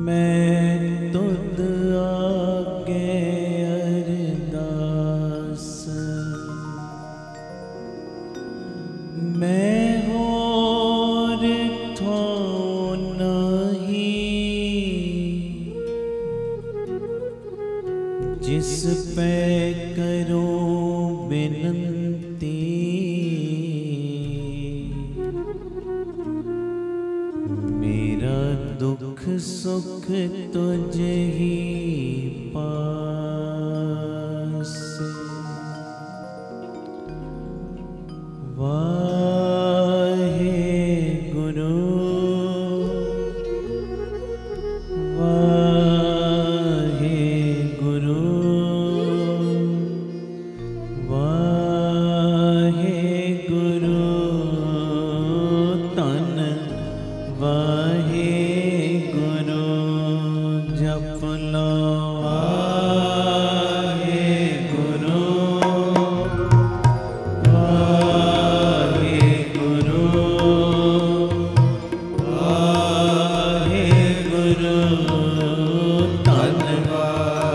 मैं तुद आगे अरदास मैं होर थो नहीं जिस पे करो बिनती मेरा दुख सुख तुझे ही पास वाहे गुरु वाहे गुरु वाहे गुरु तन वाहे गुरु जप लो वाहे गुरु वाहे गुरु वाहे गुरु तन वाहे गुरु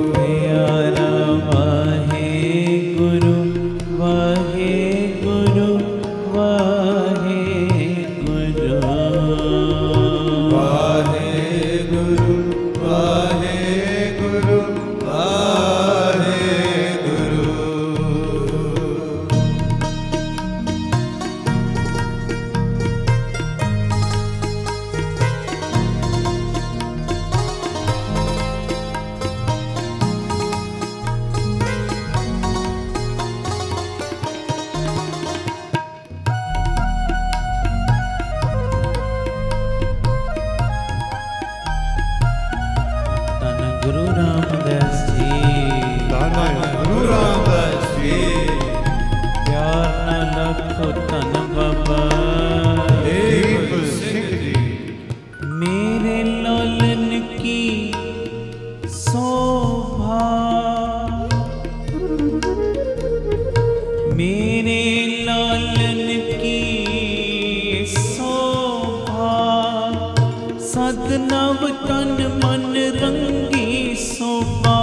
प्यारा वाहे गुरु सदनव तन मन रंगी सोपा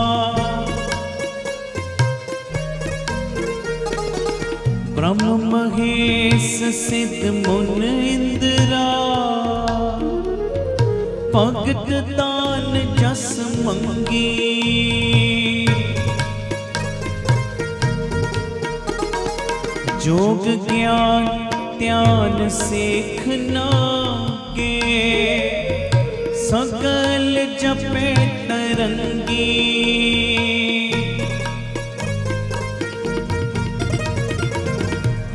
ब्रह्म महेश सिद्ध मुन इंद्रा भगत दान जस मंगी। जोग ज्ञान ध्यान सीखना के सकल जपे तरंगी।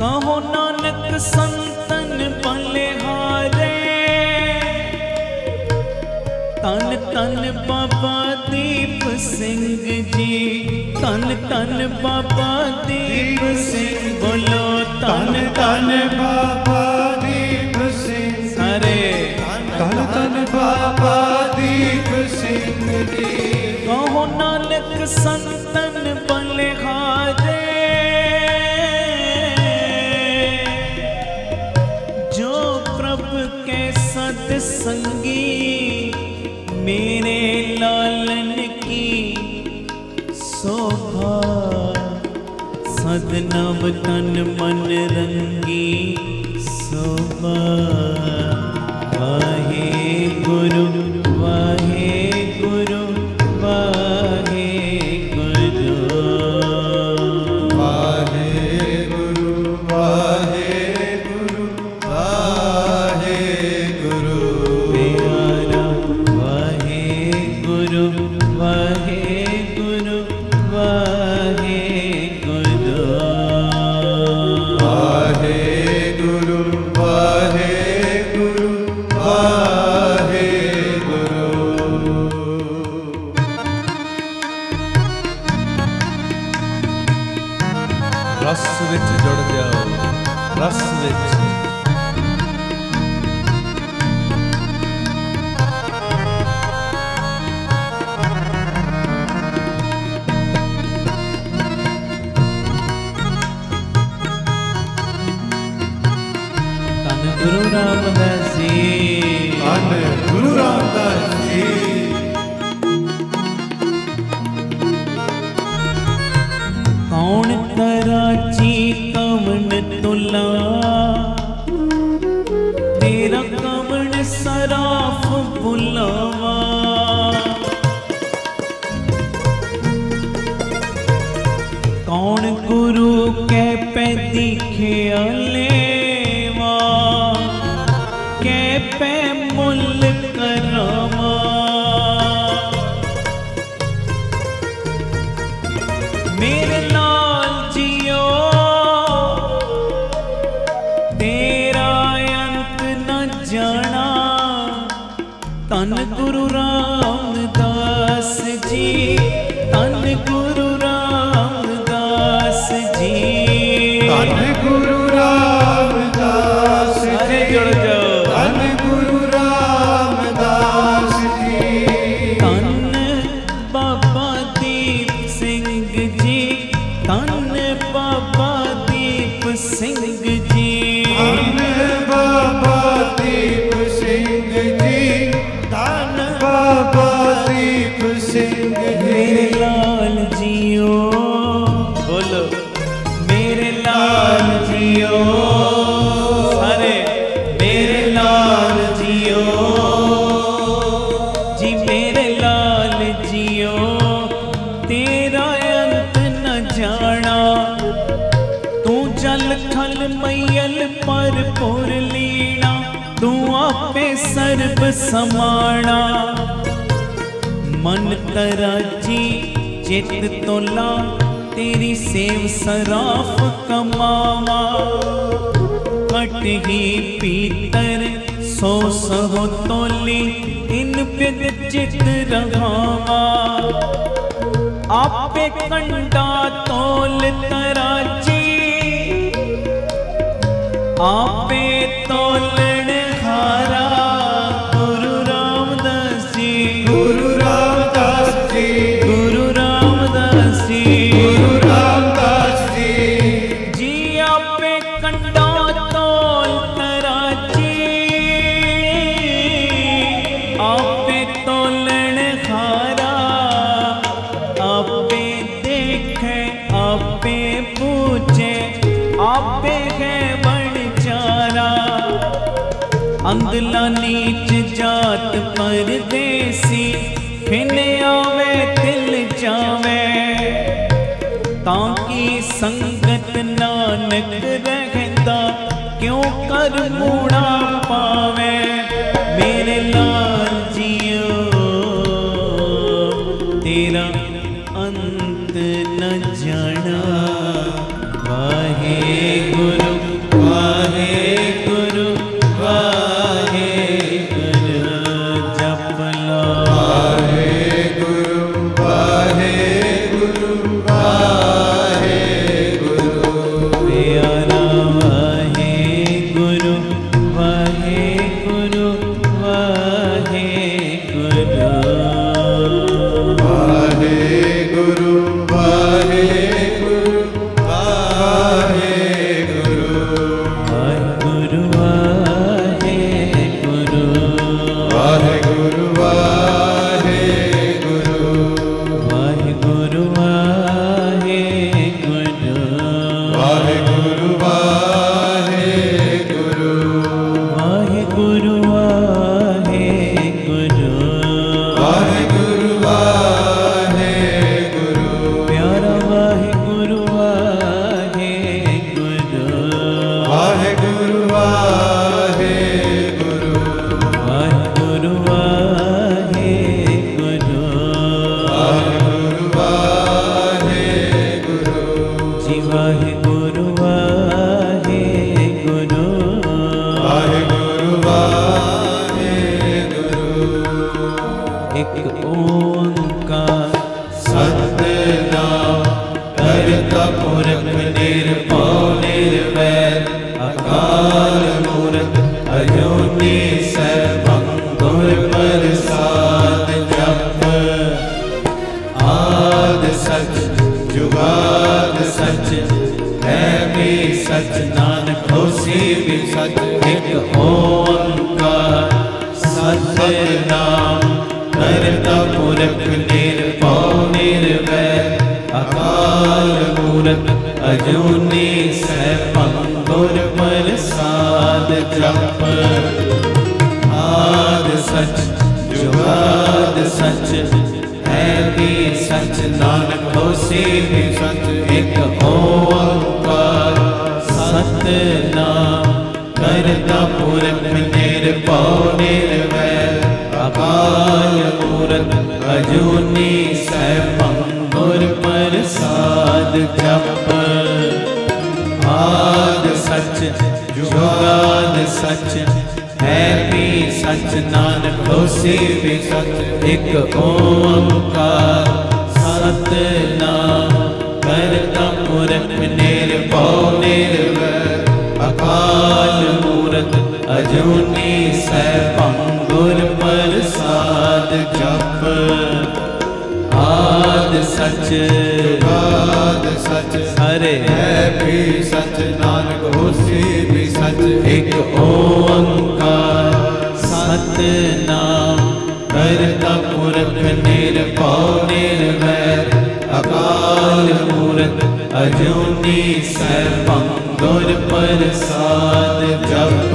कहो नानक संतन बलिहारे, तन तन बाबा दीप सिंह जी, तन तन बाबा दीप सिंह, बोलो तन तन बाबा दीप सिंह, सारे तन तन बाबा दीप सिंह जी। कहो नानक संतन बलिहारे, जो प्रभु के सत्संगी, मेरे लालन की शोभा, सदनव तन मन रंगी शोभा। वाहे गुरु वाहे गुरु वाहे गुरु, वाहे गुरु वाहे गुरु वाहे गुरु, प्यारा वाहे गुरु वाहे गुरु वाहे गुरु, वाहे गुरु वाहे गुरु वाहे गुरु। रस विच जुड़ जाओ, रस विच। धन गुरु रामदास जी, धन गुरु रामदास जी। कौन तराची कवन तुला, तेरा कवन सराफ बुलावा। कौन गुरु के पे दिखे लेवा, के पे मुल करावा। मेरे लाल जियो तेरा अंत न जाना, तन गुरु रामदास जी, तन गुरु रामदास जी, धन गुरु रामदास अरे जी। जुड़ जाओ। धन गुरु रामदास जी। तन बाबा दीप सिंह जी, तन बाबा दीप सिंह जी, धन बाबा दीप सिंह जी, धन बाबा दीप सिंह मेरे जी। लाल जियो, बोलो मेरे लाल जियो, सारे मेरे लाल जियो जी, मेरे लाल जियो तेरा अंत न जाना। तू जल थल मैयल पर पुर लीना, तू आपे सर्ब समाना। मन तराजी चित तोला, तेरी सेव सराफ कमावा। कट ही पीतर सो सहो तोली, इन बिद चित रघावा। आपे कंडा तोल तराजी, आपे तोलन हारा। गुरु रामदास जी, गुरु रामदास जी। गुरु रामदास जी, गुरु रामदास जी। जी आपे कंडा तोल तराजी, आपे तोलन हारा। आपे देखे आपे पूछे, आपे है बनचारा। अंगला नीच जात परदेसी, फिर दिन आवे तिल जावे, ताकि संगत नानक रहता क्यों कर मूड़ा पावे। मेरे लाल जियो तेरा अंत न जाना। वाहे गुरु वाहे गुरु वाहे गुरु जप लो। वाहे गुरु वाहे गुरु वाहे गुरु। प्यारा वाहे गुरु वाहे गुरु वाहे गुरु। वाहे गुरु वाहे गुरु वाहे गुरु। वाहे गुरु वाहे गुरु। वाहे गुरु वाहे गुरु। वाहे गुरु वाहे गुरु। वाहे गुरु वाहे गुरु। वाहे गुरु वाहे गुरु। वाहे गुरु वाहे गुरु। प्यारा वाहे गुरु वाहे गुरु। वाहे गुरु वाहे गुरु। वाहे गुरु वाहे गुरु। वाहे गुरु वाहे गुरु। जी वाहे गुरु वाहे गुरु। वाहे गुरु वाहे गुरु। एक ओंकार सतनाम करता पुरख निर्भव निर्वैर अकाल मूरत अजूनी सर्वं गुर प्रसाद जप। आद सच जुगाद सच है भी सच नानक होसी भी सच। एक ओंकार सतनाम करता पुरख निर्भव निर्वैर अकाल मूरत अजूनी सर्वं गुर प्रसाद जप। आद सच जुगाद सच है भी सच नानक होसी भी सच। एक ओंकार सतनाम करता पुरख निर्भव निर्वैर अकाल मूरत अजूनी सर्वं गुर प्रसाद जप। आद सच जुगाद सच है भी सच नानक होसी भी सच। एक ओंकार सतनाम करता पुरख निर्भव निर्वैर अकाल मूरत अजूनी सर्वं गुर प्रसाद जप। आद सच जुगाद सच हरे है भी सच नानक होसी भी सच। एक ओंकार सतनाम करता पुरख निर्भव निर्वैर अकाल मूरत अजूनी सर्वं गुर प्रसाद जप।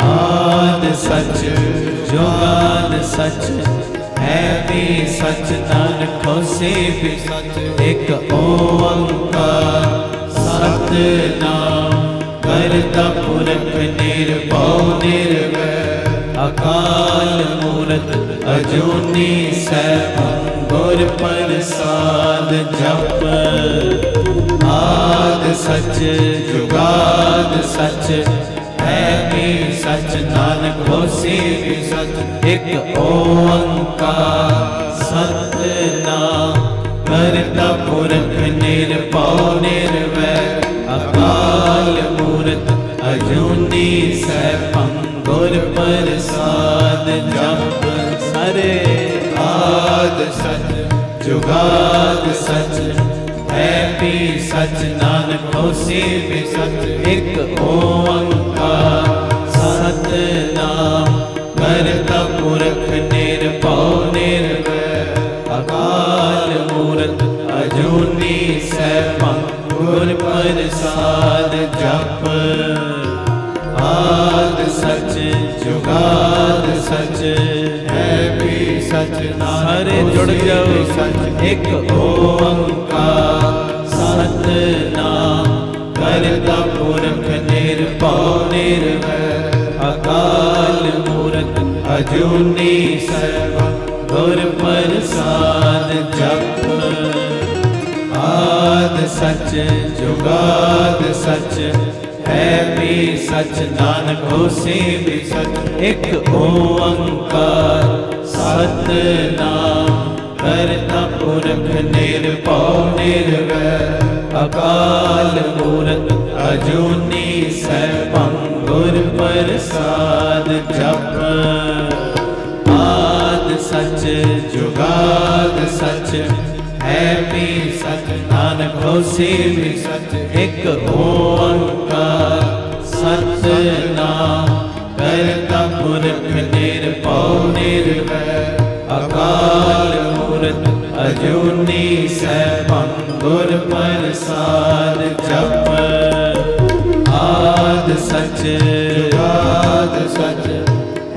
आद सच जुगाद सच है भी सच नानक होसी भी सच। एक ओंकार सतनाम करता पुरख निर्भव निर्वैर अकाल मूरत अजूनी सर्वं गुर प्रसाद जप। आद सच जुगाद सच है भी सच नानक होसी भी सच। एक ओंकार सतनाम करता पुरख निर्भव निर्वैर अकाल मूरत अजूनी सर्वं गुर प्रसाद जप। सरे आद सच जुगाद सच है भी सच नानक होसी भी सच। एक ओंकार सतनाम करता पुरख निर्भव निर्वैर अकाल मूरत अजूनी सर्वं गुर प्रसाद जप। आद सच जुगाद सच है भी सच सारे जुड़ जाओ एक ओंकार सतनाम करता पुरख निर्भव निर्वैर अकाल मूरत अजूनी सरवण गुर प्रसाद जप आद सच जुगाद सच है भी सच नानक होसी भी सच एक ओंकार सतनाम करता पुरख निर्भव निर्वैर अकाल मूरत अजूनी सरवण गुर प्रसाद जप आद सच जुगाद सच है भी सच नानक होसी भी सच एक ओंकार सतनाम करता पुरख निर्भव निर्वैर अकाल मूरत अजूनी सरवण गुर प्रसाद जप आद सच जुगाद सच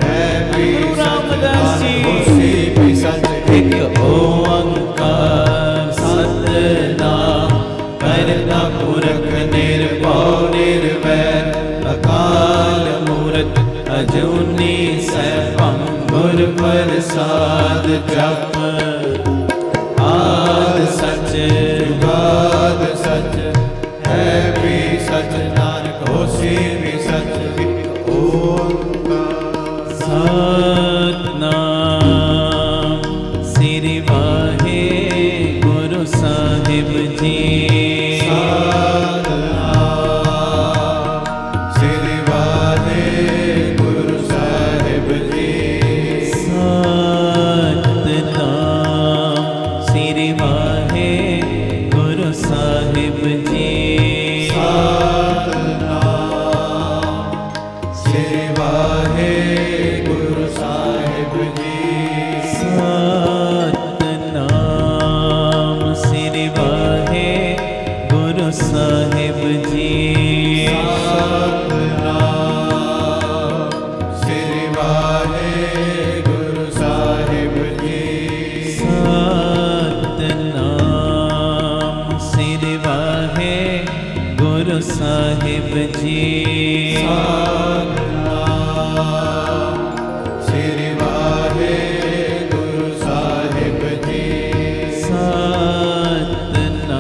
है भी सच रामदासी होसी भी सच एक ओंकार सतनाम करता पुरख निर्भव निर्वैर अकाल मूरत अजूनी सरवण गुर प्रसाद जप आद सच जुगाद सच है भी सच नानक होसी भी सच ओंकार सतनाम श्री वाहे गुरु साहिब जी श्री वाहे गुरु साहिब जी सतनाम श्री वाहे गुरु साहिब जी श्री वाहे गुरु साहिब जी सतनाम श्री वाहे गुरु साहिब जी श्री वाहे गुरु साहिब जी सतनाम श्री वाहे गुरु साहिब जी श्री वाहे गुरु साहिब जी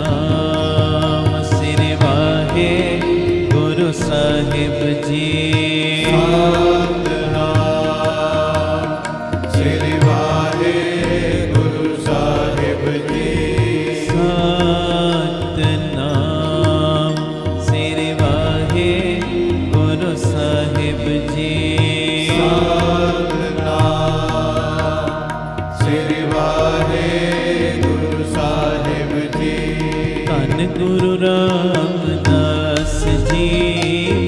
सतनाम श्री वाहे गुरु साहिब जी श्री वाहे गुरु साहिब जी सतनाम श्री वाहे गुरु साहिब जी श्री वाहे गुरु साहिब जी धन गुरु रामदास जी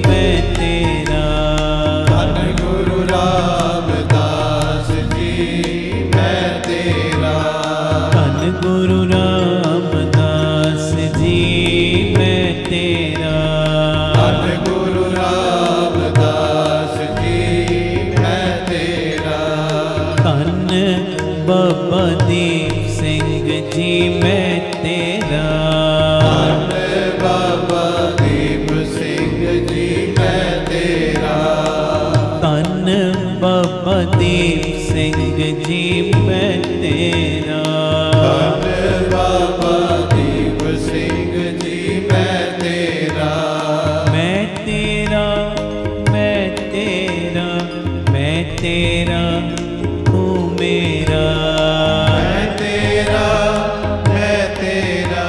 मैं तेरा धन गुरु रामदास जी मैं तेरा धन गुरु रामदास जी मैं तेरा धन गुरु रामदास जी मैं तेरा धन बाबा दीप सिंह जी मैं तेरा धन बाबा दीप सिंह जी मैं तेरा धन बाबा दीप सिंह जी मैं तेरा धन बाबा दीप सिंह जी मैं तेरा मैं तेरा मैं तेरा मैं तेरा तू मेरा मैं तेरा मैं तेरा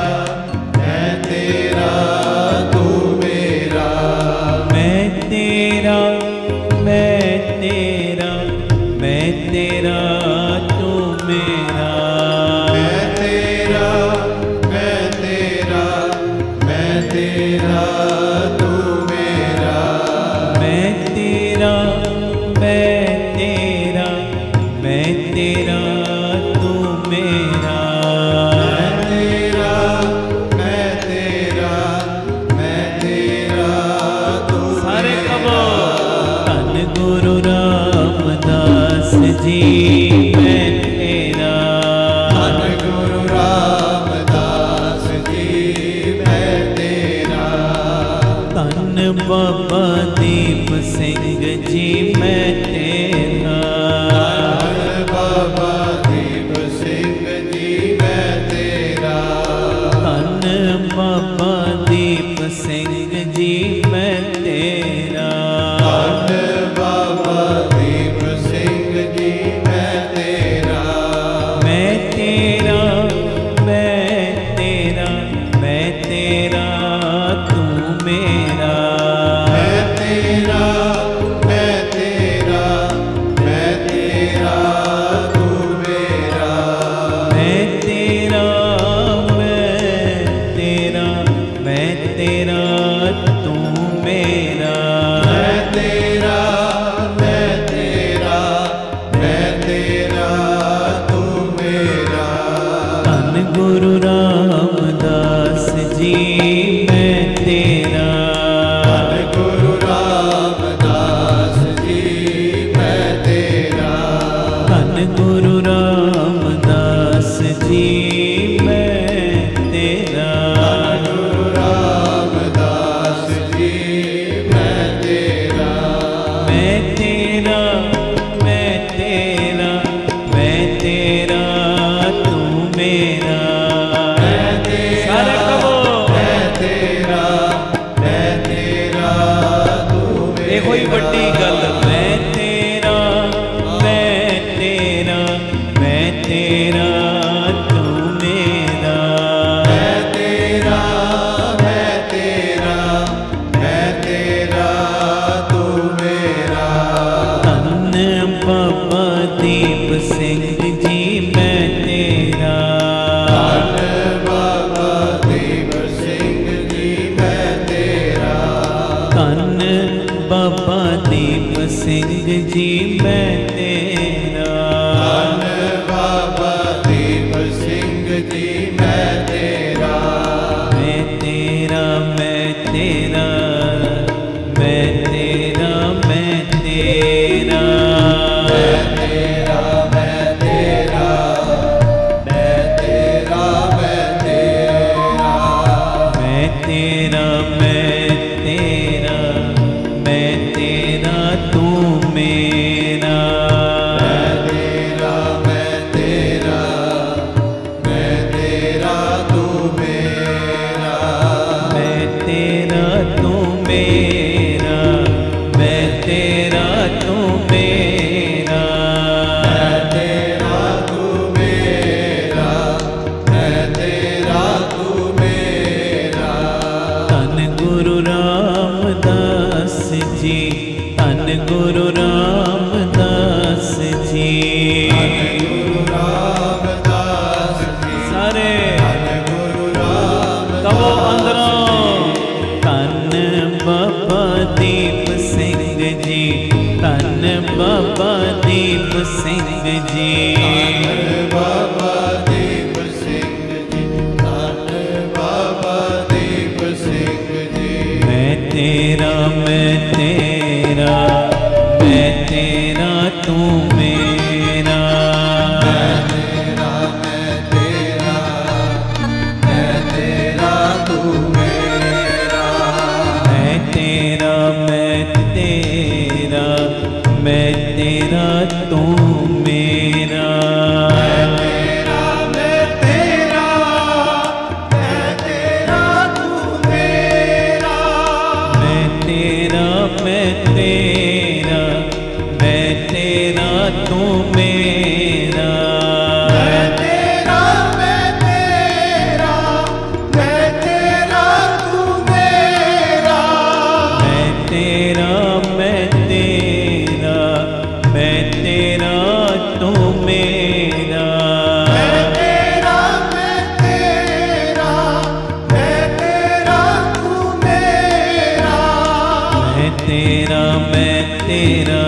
तेरा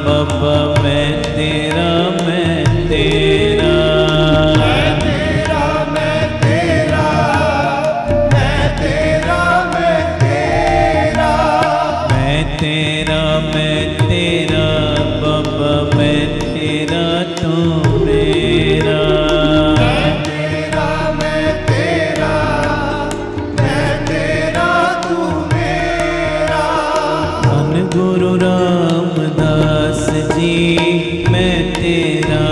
बाबा मैं तेरा मैं तेरा मैं तेरा मैं तेरा मैं तेरा मैं तेरा मैं तेरा मैं तेरा बाबा मैं तेरा तू मेरा मैं तेरा मैं तेरा मैं तेरा तू मेरा धन गुरु रामदास जी मैं तेरा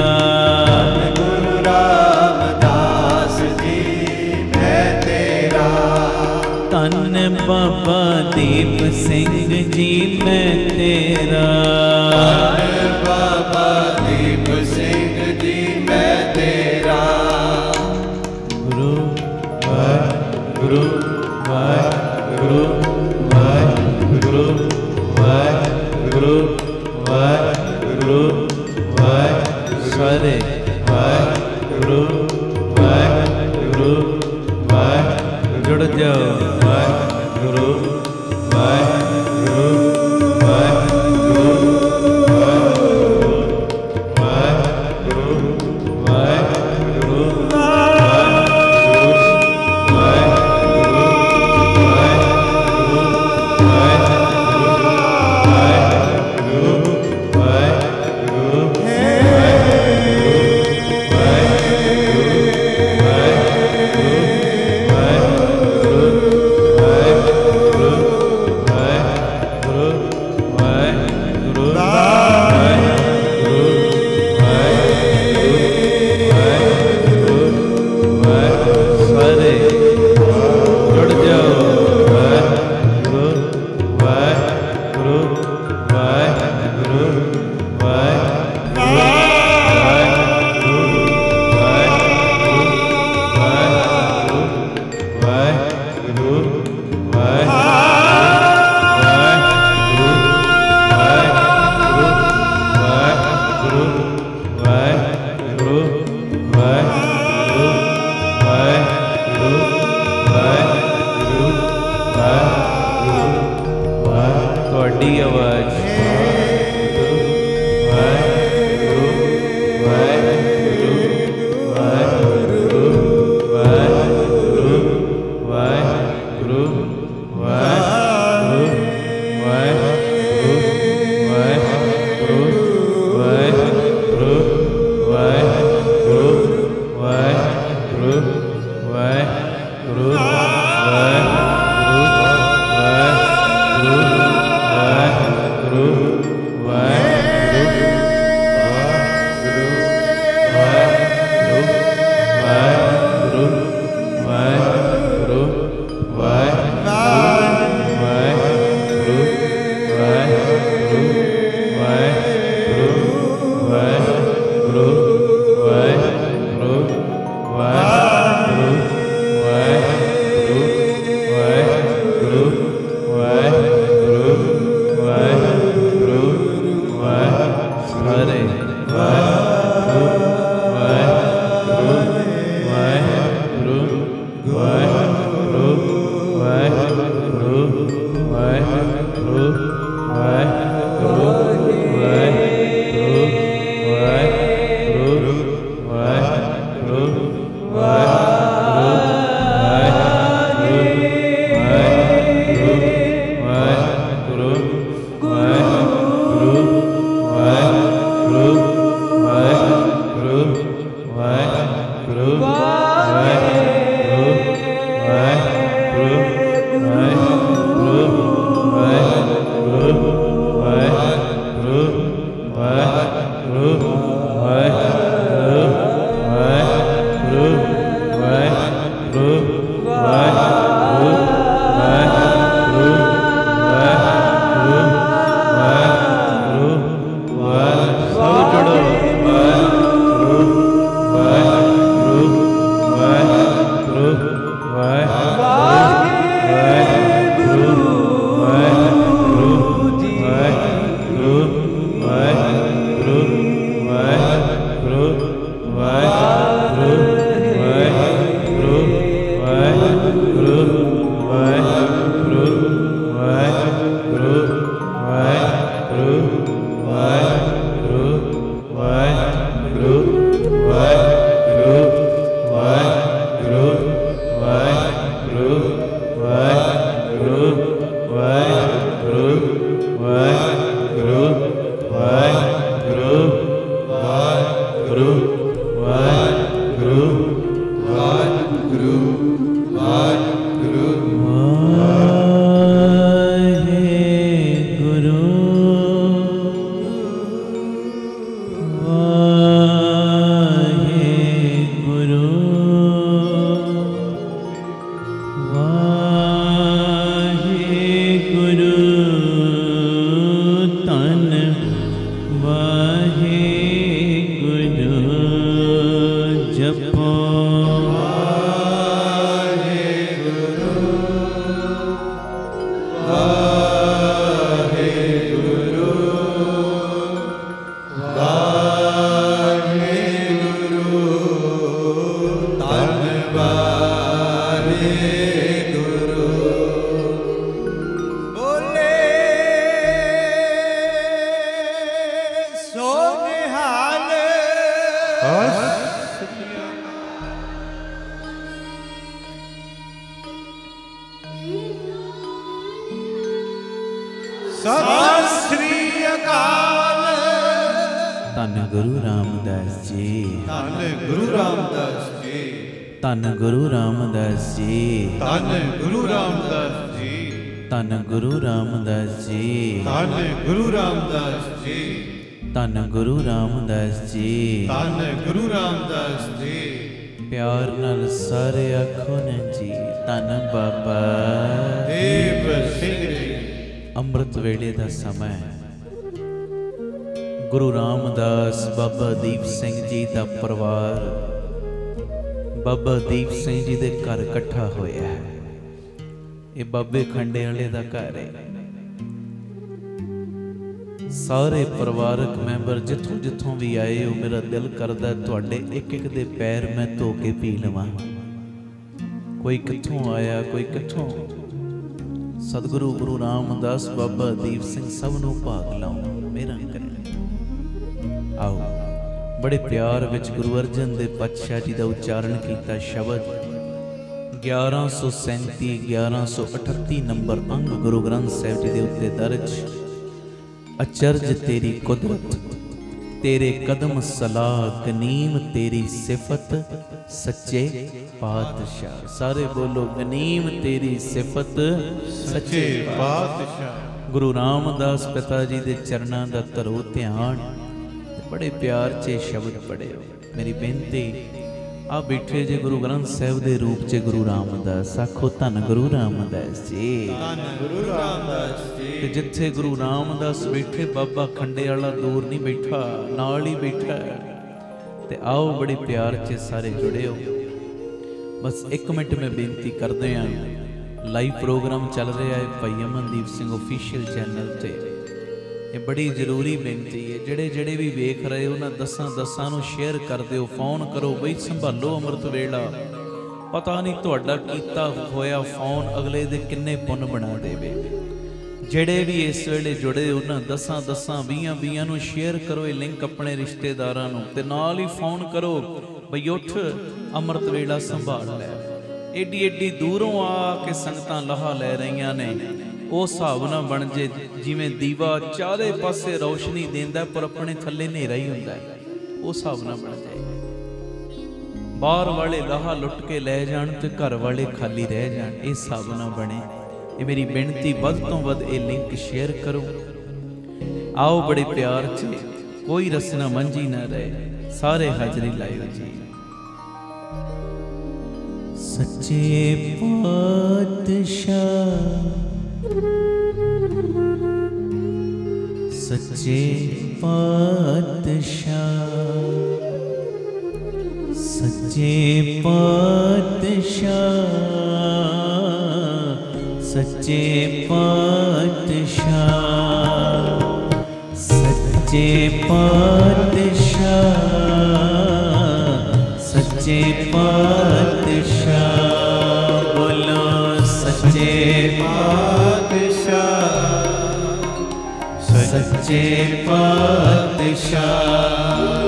गुरु रामदास जी मैं तेरा धन बाबा दीप सिंह जी मैं तेरा बाबा दीप सिंह जी मैं तेरा गुरु वाहिगुरु वाहिगुरु वाहिगुरु वाहिगुरु वाहिगुरु वाहिगुरु सारे वाहिगुरु वाहिगुरु वाहिगुरु जुड़ जाओ वाहिगुरु वाहिगुरु वाहिगुरु वाहिगुरु वाहिगुरु ਤੁਹਾਡੀ ਆਵਾਜ਼ ਵਾਹਿਗੁਰੂ ਵਾਹਿਗੁਰੂ ਵਾਹਿਗੁਰੂ ਵਾਹਿਗੁਰੂ ਵਾਹਿਗੁਰੂ ਵਾਹਿਗੁਰੂ ਵਾਹਿਗੁਰੂ ਵਾਹਿਗੁਰੂ ਵਾਹਿਗੁਰੂ ਵਾਹਿਗੁਰੂ ਵਾਹਿਗੁਰੂ ਵਾਹਿਗੁਰੂ जपो धन गुरु रामदास जी, धन गुरु रामदास जी, धन गुरु रामदास जी, धन गुरु रामदास जी, धन गुरु रामदास जी, धन गुरु रामदास जी, धन गुरु रामदास जी, धन गुरु रामदास जी। प्यार नाल सारे आखो ने जी धन बाबा देव सिंह जी। अमृत वेले दा समय गुरु रामदास बाबा दीप सिंह जी का परिवार बाबा दीप सिंह जी के घर इकट्ठा होया है। ये बाबे खंडे वाले का घर है। सारे परिवारक मैंबर जिथों जिथों भी आए हो, मेरा दिल करदा तुहाडे एक एक दे पैर मैं धो के पी लवां। कोई किथों आया, कोई किथों। सतगुरु गुरु रामदास बाबा दीप सिंह सब नूं भाग लाओ, मेरा करें। आओ बड़े प्यार विच गुरु अर्जन देव पातशाह जी का उच्चारण किया शब्द 1137 1138 नंबर अंग गुरु ग्रंथ साहिब जी के उत्ते दर्ज। अचरज तेरी कुदरत, तेरे कदम सलाह गनीम तेरी सिफत सच्चे पातशाह। सारे बोलो गनीम तेरी सिफत सच्चे पातशाह। गुरु रामदास पिता जी के चरणों का धरो ध्यान। बड़े प्यार चे शब्द पढ़े। मेरी बेनती आ बैठे जे गुरु ग्रंथ साहिब के रूप च गुरु रामदास, आखो धन गुरु रामदास जी, धन गुरु रामदास जी। जिथे गुरु रामदास बैठे बाबा खंडे वाला दूर नहीं बैठा, नाल ही बैठा। ते आओ बड़े प्यार च सारे जुड़े हो। बस एक मिनट में बेनती करते हैं। लाइव प्रोग्राम चल रहा है भाई अमनदीप सिंह ऑफिशियल चैनल ते। ये बड़ी जरूरी बेनती है, जेड़े जेड़े भी वेख रहे हो ना दसां नूं शेयर कर दिओ, फोन करो बई संभालो अमृत वेला। पता नहीं तुहाडा कीता होया फोन अगले दे किन्ने पुन बना देवे। जेड़े भी इस वेले जुड़े हो ना दसां 20 नूं शेयर करो, ये लिंक अपने रिश्तेदारां नूं ते नाल ही फोन करो बई उठ अमृत वेला संभाल लै। एडी एडी दूरों आके संगतां लहा लै रहीआं ने। उस हिसाब नाल बन जे जिवें दीवा चारे पासे रोशनी देंदा पर अपने थल्ले नेरा ही हुंदा है। उस हिसाब नाल बन जाए। बाहर वाले लाहा लुट के लै जाण ते घर वाले खाली रह जाण, इस हिसाब नाल बने। ये मेरी बेनती वध तो वध ये लिंक शेयर करो। आओ बड़े प्यार च, कोई रसना मंझी ना रहे, सारे हाजरी लाओ जी। सच्चे पातशाह, सच्चे पातशाह, सच्चे पातशाह, सच्चे पातशाह, सच्चे पातशाह, सच्चे पातशाह। बोलो सच्चे पातशाह, सच्चे पातशाह।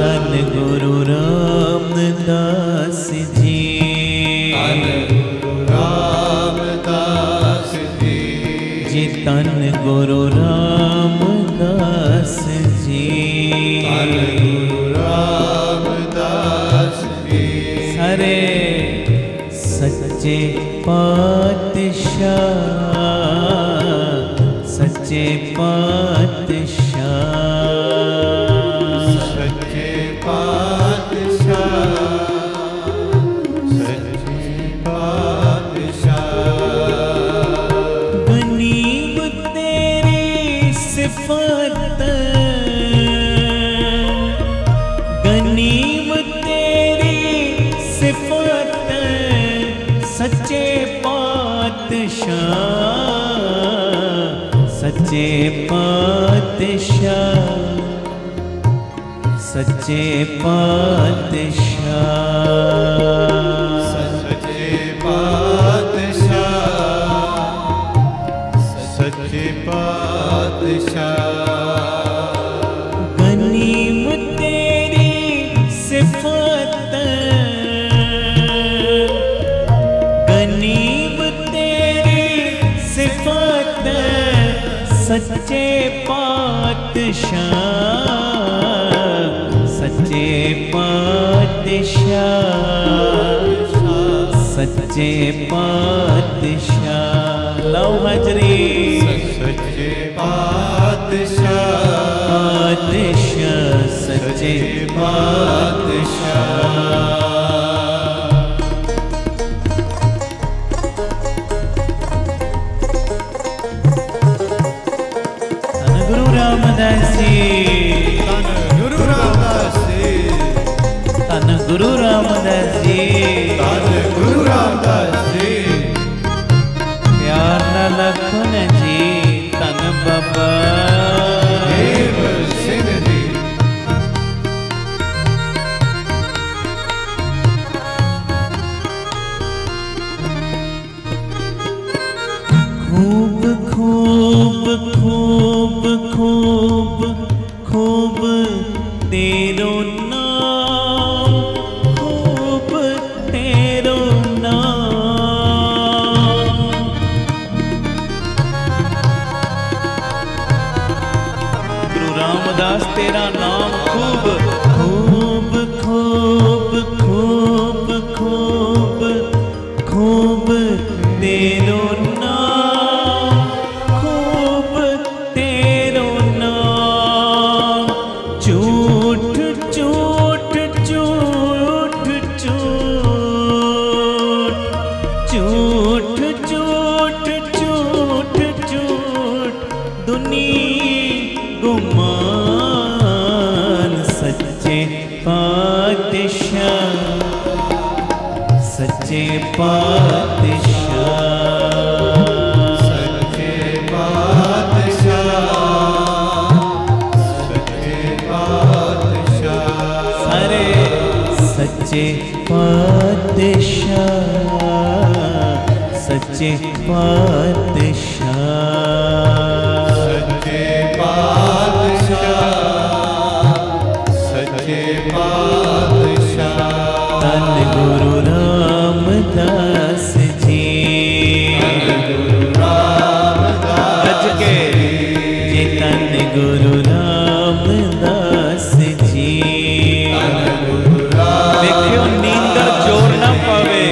धन गुरु रामदास जी, धन गुरु रामदास जी, जी धन गुरु रामदास जी, धन गुरु रामदास जी। सारे सच्चे पातशाह, सच्चे पातशाह, सच्चे पातशाह, सच्चे पातशाह। गनीम तेरी सिफत, गनीम तेरी सच्चे पातशाह सच्चे पातशाह सच्चे पातशाह सच्चे पातशाह गनीमत तेरी सिफत गनीमत तेरी सिफत सच्चे पातशाह सच्चे पातशाह सच्चे पातशाह लो हजरी सच्चे पातशाह पातशाह सच्चे पातशाह गुरु रामदास जी गुरु रामदास जी धन गुरु रामदास जी गुरु रामदास जी प्यार न लखन जी धन बाबा देव सिंह जी खूब खूब खूब खूब खूब तेरो नाम खूब तेरो नाम गुरु रामदास तेरा नाम खूब खूब खूब खूब खूब खूब तेरो नाम खूब तेरो नाम झूठ झूठ झूठ झूठ झूठ झूठ झूठ झूठ दुनिया गुमान सच्चे पातशाह सच्चे पातशाह सच्चे पातशाह सच्चे पातशाह सारे सच्चे पातशाह सच्चे पातशाह सच्चे पातशाह सच्चे पातशाह धन गुरु रामदास जी गज के जे धन गुरु रामदास जी देखियो नींदर जोर ना पावे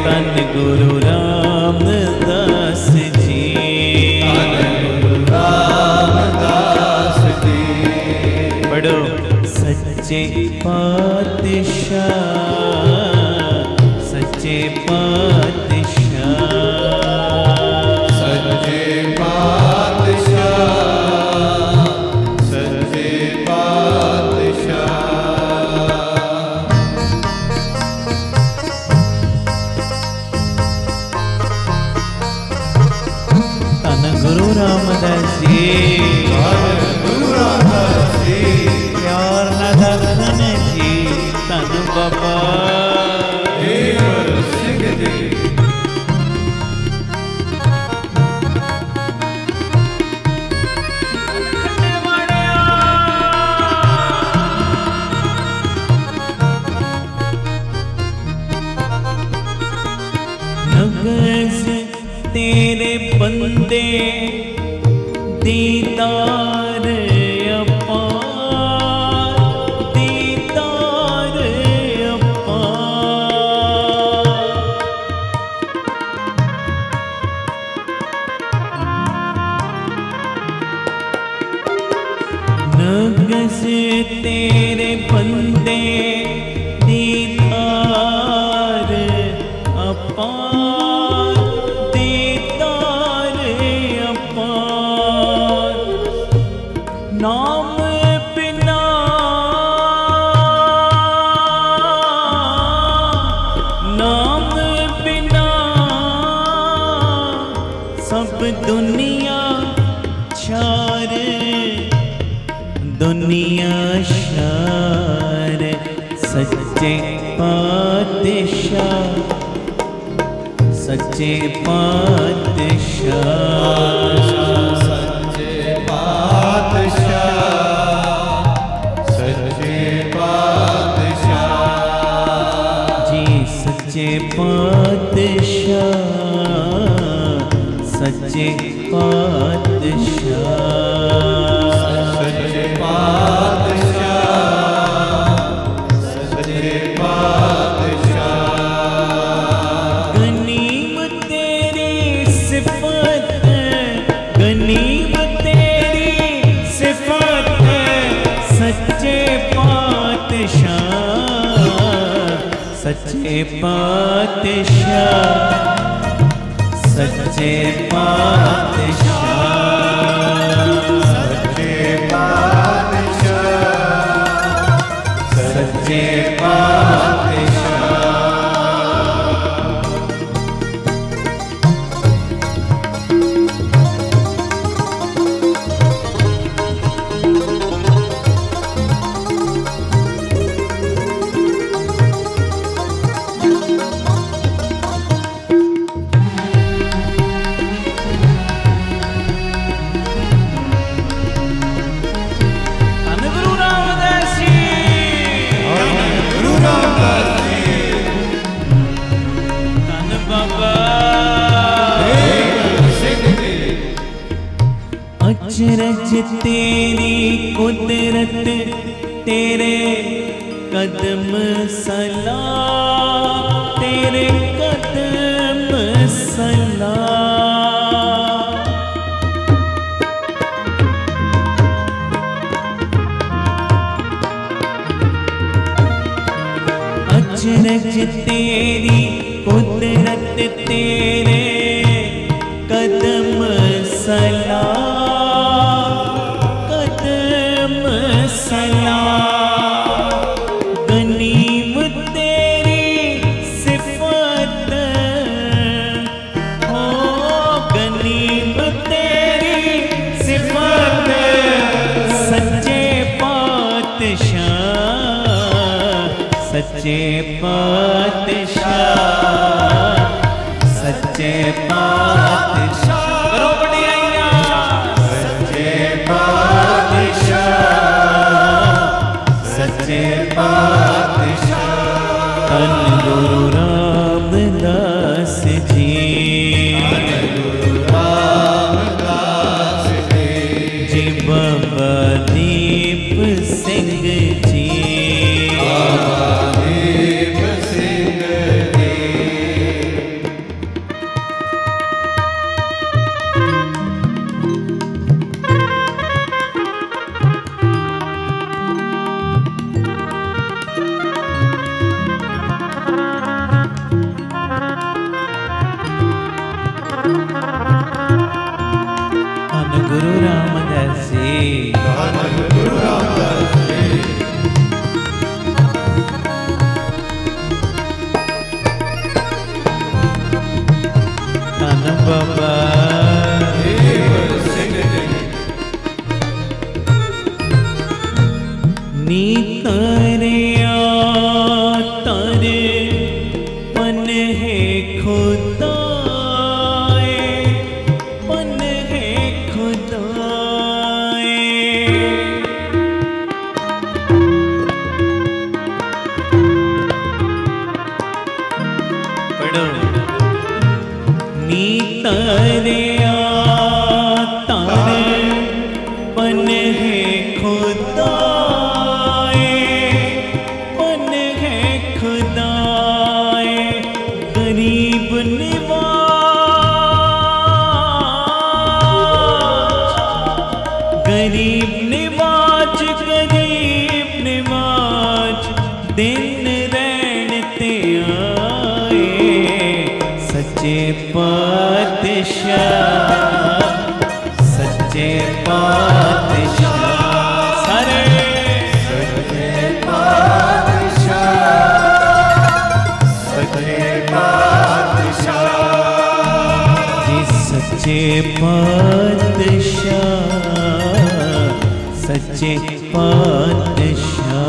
धन गुरु रामदास जी रामदास जी बड़ो सच्चे पातशाह सच्चे पातशाह सच्चे पातशाह सच्चे पातशाह धन गुरु रामदास जी गुरु रामदास जी प्यार न दर्शन जी धन बाबा देव सिंह जी नगस तेरे बंदे दीदार अपार दीदार अपार नगस तेरे बंदे दीदार अपार दीदार अपार दुनिया छार दुनिया शार सच्चे पातशाह सच्चे पातशाह सच्चे पातशाह सच्चे पातशाह जी सच्चे पातशाह सच्चे पातशाह सच्चे पातशाह सच्चे पातशाह गनीमत तेरी सिफत गनीमत तेरी सिफत सच्चे पातशाह सच्चे पातशाह सच्चे पातशाह सच्चे पातशाह सच्चे पातशाह अचरज तेरी कुदरत तेरे कदम सलाम तेरे कदम सलाम अचरज तेरी कुदरत तेरे कदम सलाम गनीमत तेरी सिफत हो गनीमत तेरी सिफत सच्चे पातशाह सच्चे पातशाह सच्चे पातशाह करो बढ़िया सच्चे पातशाह सच्चे पातशाह धन गुरु रामदास जी गुरु रामदास जी जी बाबा दीप सिंह जी बाबा दीप सिंह जी धन गुरु रामदास जी गुरु रामदास जी धन बाबा दीप सिंह जी नी तारिया तारे पन है खुदाए पन है खुदाए पढ़ो नी तारिया तारे पन है खुदाए पन है खुदाए गरीब निवाज गरीब निवाज गरीब निवाज दिन रैन ते आए सच्चे पातशाह सच्चे पातशाह सारे सच्चे पातशाह सच्चे पातशाह जी सच्चे सच्चे पातशाह, सच्चे पातशाह,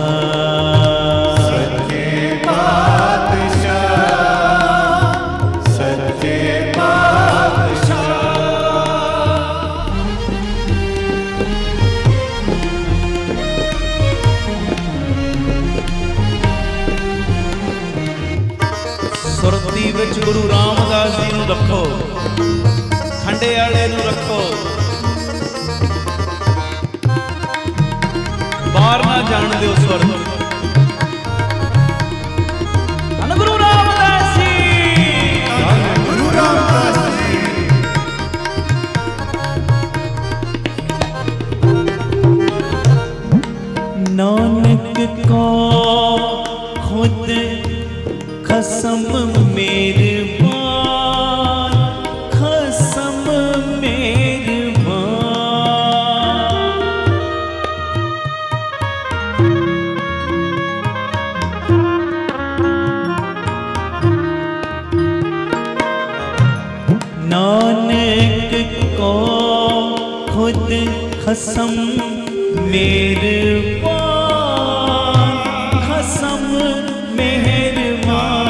सच्चे पातशाह, सच्चे सुरती विच गुरु रामदास जी नूं रखो, खंडे वाले नूं रखो, बाहर ना जान दिओ स्वर। धन गुरु रामदास जी, गुरु रामदास जी। नानक को खुद खसम मेहरबान, खसम मेहरबान, नानक को खुद खसम मेहरबान, खसम मेहरबान,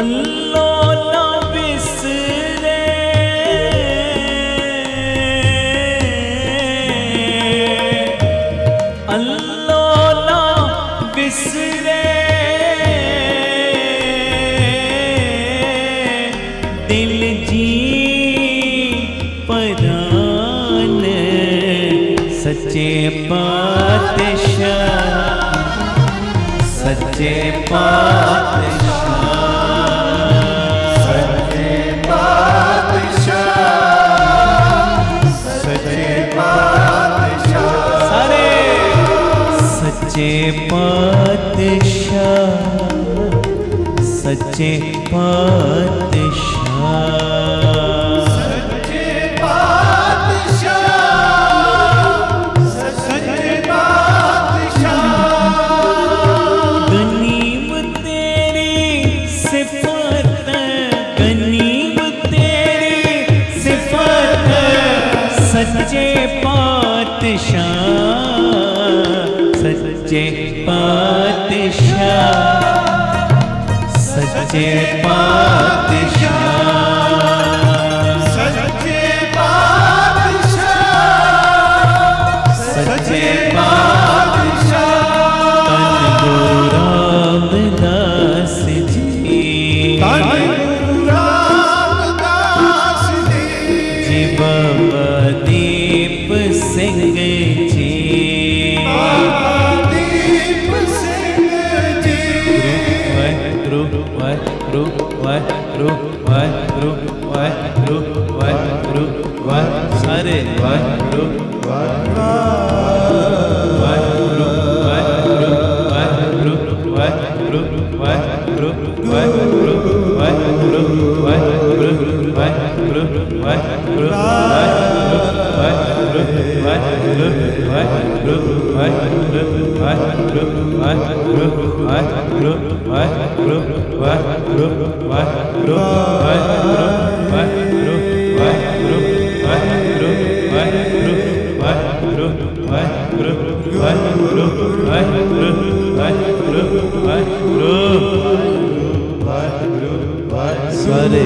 अल्लाह ना बिसरे, अल्लाह ना बिसरे, दिल जी परान, सच्चे पातशाह, सच्चे पातशाह, सच्चे पातशाह, सच्चे पातशाह, सारे सच्चे पातशाह, सच्चे पातशाह, सच्चे पातशाह, सच्चे पातशाह। गनीम तेरी सिफत, गनीम तेरी सिफत, सच्चे पातशाह, सच्चे पातशाह, सच्चे पातशाह, सच्चे पातशाह, सच्चे पातशाह। धन गुरु रामदास जी, धन गुरु रामदास जी, जी बाबा दीप सिंह जी, बाबा दीप सिंह जी। वाहिगुरु वाहिगुरु वाहिगुरु वाहिगुरु वाहिगुरु वाहिगुरु वाहिगुरु, सारे वाहिगुरु वाहिगुरु वाहिगुरु वाहिगुरु वाहिगुरु वाहिगुरु वाहिगुरु वाहिगुरु वाहिगुरु वाहिगुरु वाहिगुरु वाहिगुरु सारे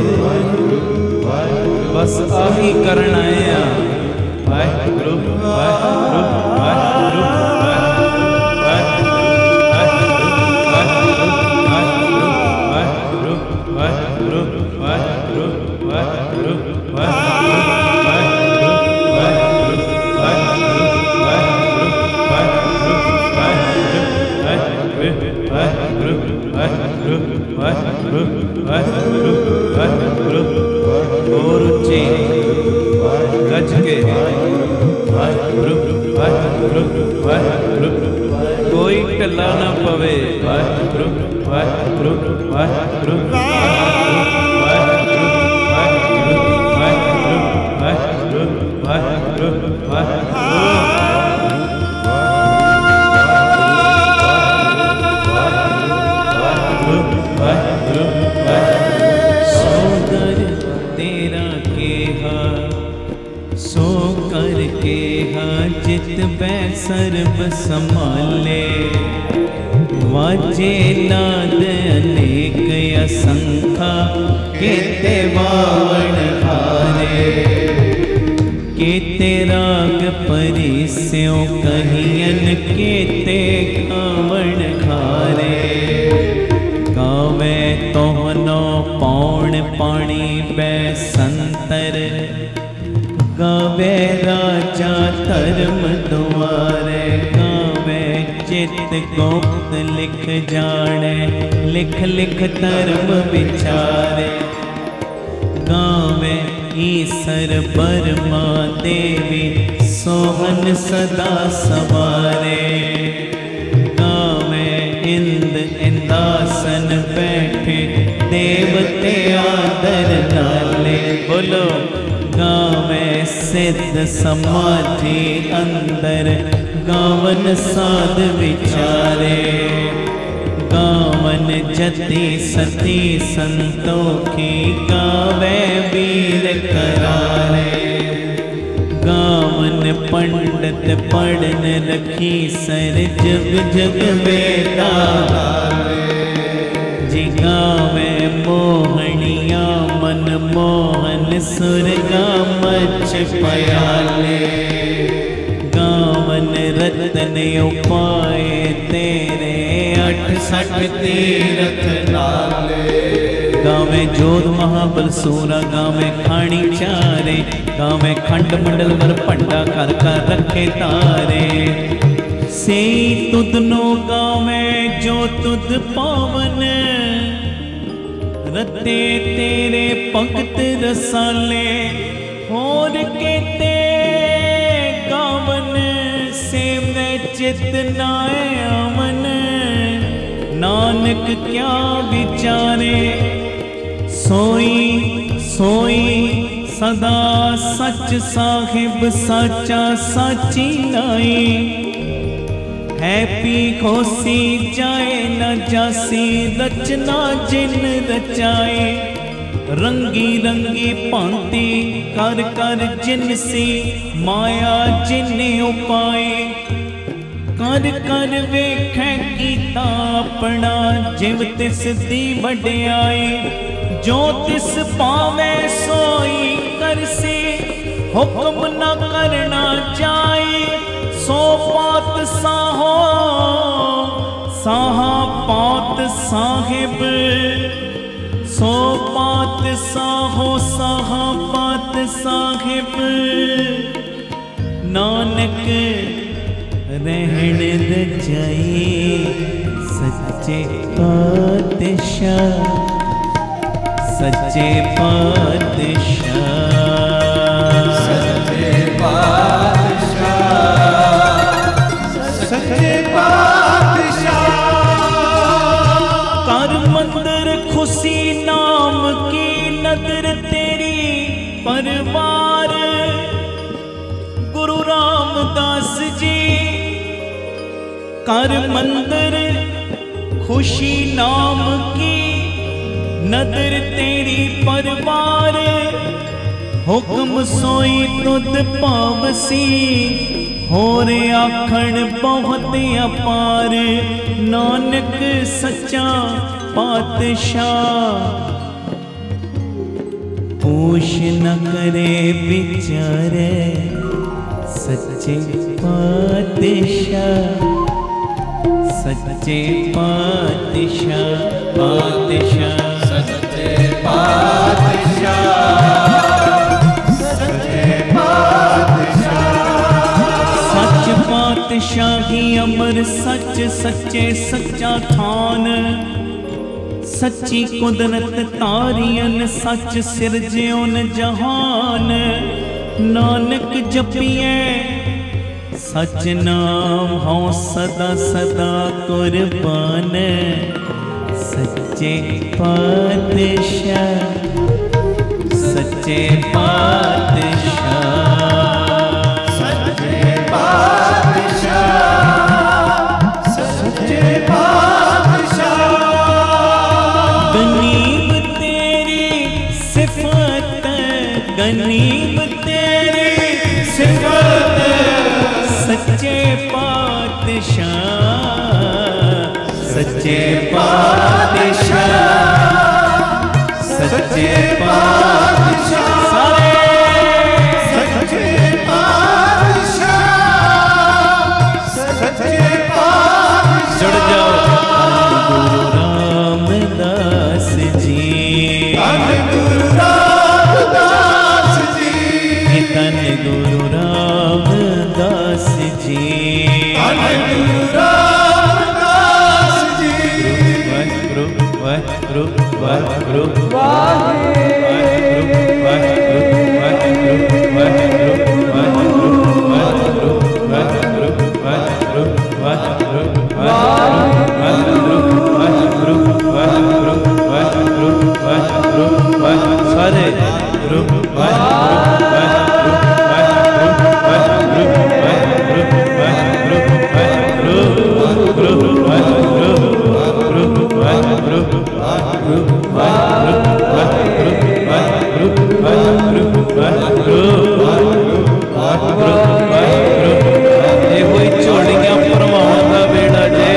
बस आही करन आए हैं। वाहिगुरु वाहिगुरु वाहिगुरु और ऊंचे गज के कोई टल्ला ना पवे। वाहिगुरु वाहिगुरु वाहिगुरु वाहिगुरु वाहिगुरु वाहिगुरु वाहिगुरु वाहिगुरु वाहिगुरु। सर्ब संभाले। वाजे नाद अनेक असंखा केते बावण हारे। केते राग परिस्यो कहियन केते कावण खारे। गावे तोहनो पौण पाणी बैसंतर। गावे राजा धर्म द्वारे। गावे चित गुप्त लिख जाने। लिख लिख धर्म विचारे। गावे ईसर बर्मा देवी सोहन सदा सवारे। गावे इंद इंदासन बैठे देवते आदर नाले। बोलो गावे सिद्ध समाधि अंदर गावन साध विचारे। गावन जति सती संतोखी गावे वीर करारे। गावन पंडित पढ़न रखी सर जग जग वेदा। जी गावे मोहनिया मन मोहन सुरगा मच पयाले। गावन रतन उपाय तेरे 68 तीरथ नाले। गावे जोध महाबल सूरा। गावे खाणी चारे। गावे खंड मंडल वर पंडा कर कर रखे तारे। से तुद नो गावे जो तुद पावन। रते तेरे भगत रसाले। होर केते गावन से मैं चित नाए आवन। नानक क्या विचारे सोई सोई सदा सच साहिब साचा साची लाई। है पी खोसी जाए न जासी रचना जिन रचाए। रंगी रंगी भांति कर कर जिनसी माया जिन उपाए। कर कर वेखै कीता अपना जिव तिस दी वड्याई। जो तिस पावे सोई करसी हुक्म न करना चाहे। सो पात साहो साहा पात साहिब। सो पात साहो साहा पात साहिब। नानक रहन रजाई सच्चे पातशाह। सच्चे पातशाह। सच्चे पातशाह। सच्चे पातशाह। कर मंदिर खुशी नाम की नदर तेरी परवार। गुरु रामदास जी कर मंदिर खुशी नाम की नदर तेरी परवार। हुक्म सोई तुद पावसी। होर आखण बहुत अपार। नानक सच्चा पातशाह। पूछ न करे विचारे सच्चे पातशाह। सच्चे पातशाह। पातशाह। सच्चे पातशाह। सच्चे पातशाह। सच पातशाही अमर सच सच्चे सच्चा थान। सच्ची कुदरत तारियन सच सिरज्योन जहान। नानक जपिए सच नाम हो सदा सदा कुर्बान। सच्चे पातशाह। सच्चे पातशाह। सच्चे पातशाह। सच्चे पातशाह। गनीम तेरी सिफत। गनीम तेरी सिफत। सच्चे सच्चे पातशाह, सच्चे पातशाह, सारे सच्चे पातशाह, सच्चे पातशाह। जुड़ जाओ गुरु रामदास जी, गुरु रामदास जी, धन गुरु रामदास जी, गुरु रामदास जी। वाहिगुरु वाहिगुरु वाहिगुरु सारे झोलियां भरवाउण दा बेड़ा जे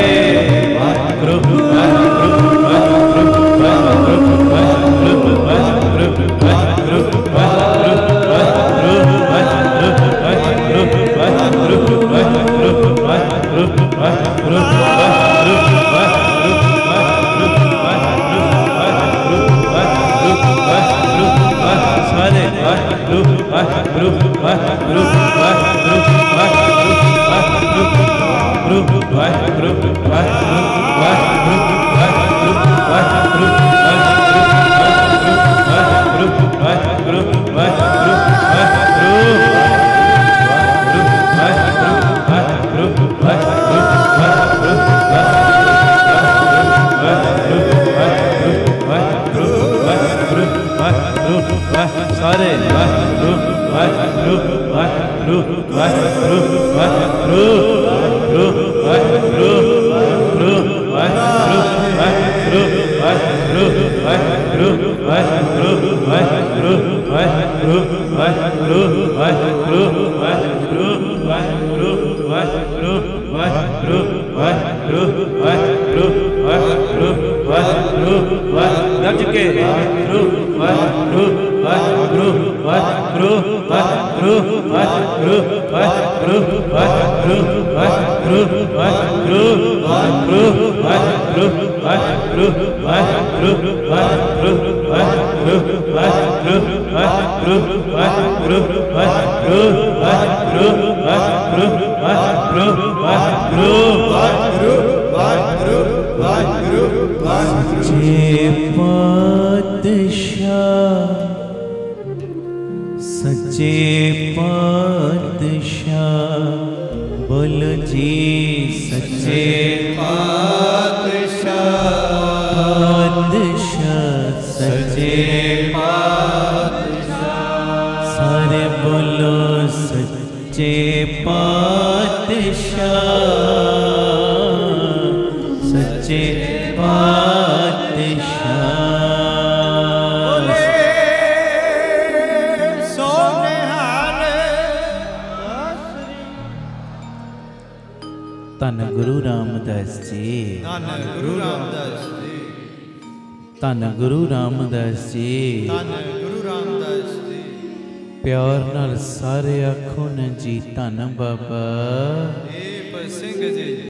सारे गज के सच्चे पातशाह बोलो जी सच्चे पातशाह सच्चे पातशाह सारे बोलो सच्चे पातशाह सच्चे पातशाह धन गुरु रामदास जी, धन गुरु रामदास जी, धन गुरु रामदास जी, धन गुरु रामदास जी। प्यार नाल सारे आखो न जी धन बाबा दीप सिंह जी।